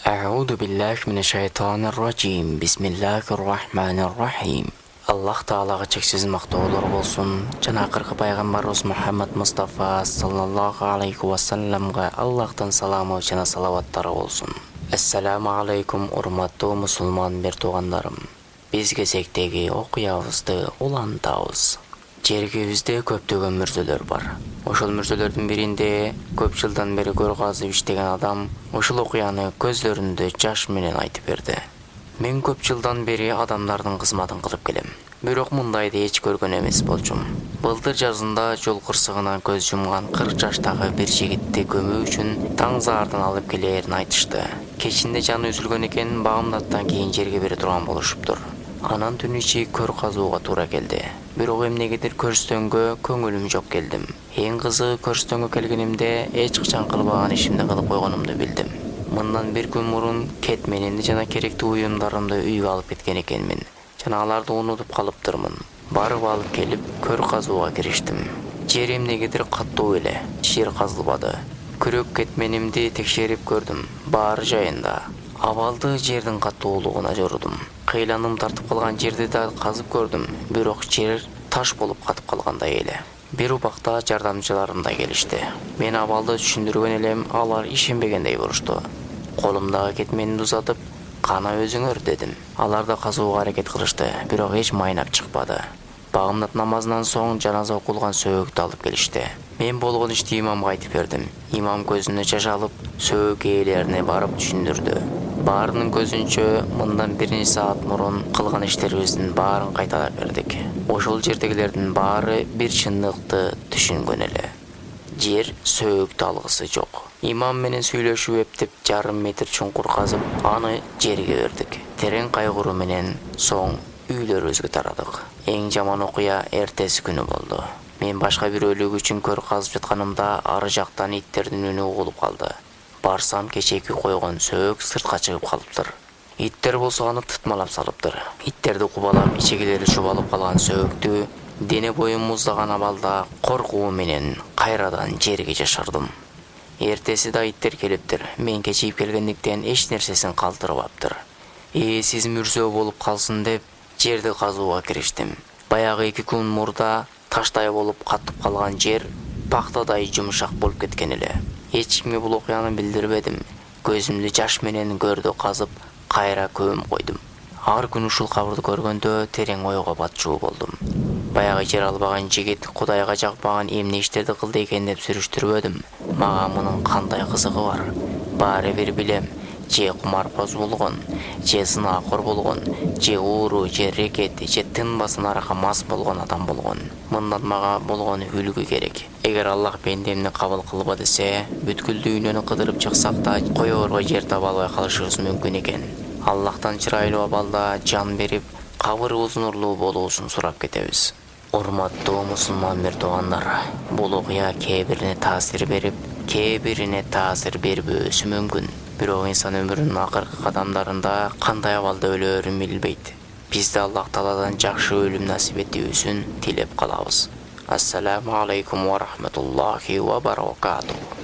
А'уду биллахи минаш-шайтанир раджим. Бисмиллахир-рахманир-рахим. Аллах Таалага чексиз мактоолор болсун. Жана акыркы пайгамбарыбыз Мухаммад Мустафа саллаллаху алейхи ва салламга Аллахтан саламы жана салаваттары болсун. Ассаламу алейкум, урматтуу мусулман бертугандарым. Биз кезектеги окуябызды улантабыз. Жергибизде көптөгөн мүрзөлөр бар. Ошол мүрзөлөрдүн биринде көп жылдан бери көр казып иштеген адам ошол окуяны көзлөрүндө жаш менен айтып берди. Мен көп жылдан бери адамдардын кызматын кылып келем. Бирок мындайды эч көргөн эмес болчумун. Былтыр жазында жол кырсыгынан көз жумган 40 жаштагы бир жигитти көмүү үчүн Таңзаардан алып келээрин айтышты. Кечинде жаны үзүлгөн экен, багымдаттан кийин жерге бере турган болушуптур. Анан түн ичи көр казууга туура келди. Бирок эмнегедир көрстөнгө көңүлүм жок келдим. Эң кызыгы көрстөнгө келгенимде эч качан кылбаган ишимди кылып койгонумду билдим. Мындан бир күн мурун кетменимди жана керектүү уюмдарымды үйгө алып кеткен экенмин. Жана аларды унутуп калыптырмын. Барып алып келип көр казууга кириштим. Жер эмнегедир каттуу эле, жер казылбады. Күрөк кетменимди текшерип көрдүм. Баары жайында. Абалды жердин каттуулугуна жорудум. Кыйланым тартып калган жерди да казып көрдүм. Бирок жер таш болуп катып калгандай эле. Бир убакта жардамчыларым да келишти. Мен абалды түшүндүргөн элем, алар ишенбегендей болушту. Колумдагы кетменимди узатып, кана өзүңөр дедим. Алар да казууга аракет кылышты, бирок эч майнап чыкпады. Багымдат намазынан соң жаназа окулган сөөгүктү алып келишти. Мен болгон ишти имамга айтып бердим. Имам көзүнө жаш алып, сөөгүк ээлерине барып түшүндүрдү. Баарынын көзүнчө мындан бир нече саат мурун кылган иштерибиздин баарын кайталап бердик. Ошол жердегилердин баары бир чындыкты түшүнгөн эле. Жер сөөгүктү алгысы жок. Имам менен сүйлөшүп эптеп жарым метр чуңкур казып, аны жерге бердик. Терең кайгыруу менен соң үйлөрүбүзгө тарадык. Эң жаман окуя эртеси күнү болду. Мен башка бирөөлүк үчүн көр казып жатканымда ары жактан иттердин үнү угулуп калды. Барсам кечеки койгон сөөгүк сыртка чыгып калыптыр. Иттер болсо аны тытмалап салыптыр. Иттерди кубалап, ичегилери чубалып калган сөөгүктү дене боюм муздаган абалда коркуу менен кайрадан жерге жашырдым. Эртеси да иттер келиптир. Мен кечип келгендиктен эч нерсесин калтырбаптыр. Сиз мүрзө болуп калсын деп жерди казууга кириштим. Баягы 2 күн мурда таштай болуп катып калган жер пактадай жумшак болуп кеткен эле. Эч кимге бул окуяны билдирбедим. Көзүмдү жаш менен көрдү казып, кайра көмүп койдум. Ар күн ушул кабырды көргөндө терең ойго батчу болдум. Баягы жер албаган жигит Кудайга жакпаган эмне иштерди кылды экен деп сүрүштүрбөдүм. Мага мунун кандай кызыгы бар? Баары бир билем. Же кумарпоз болгон, же зынаакор болгон, же ууру, же рекет, же тынбасын аракка мас болгон адам болгон. Мындан мага болгону үлгү керек. Эгер Аллах бендемди кабыл кылба десе, бүткүл дүйнөнү кыдырып чыксак да коёрго жер таба албай калышыбыз мүмкүн экен. Аллахтан чырайлуу абалда жан берип, кабырыбыз нурлуу болуусун сурап кетебиз. Урматтуу мусулман бертугандар, бул окуя кээ бирине таасир берип, кээ бирине таасир бербөөсү мүмкүн. Бирок инсан өмүрүнүн акыркы кадамдарында кандай абалда өлөөрүн билбейт. Бизди Аллах Тааладан жакшы өлүм насип этүүсүн тилеп калабыз. Ассаламу алейкум ва рахматуллахи ва баракатух.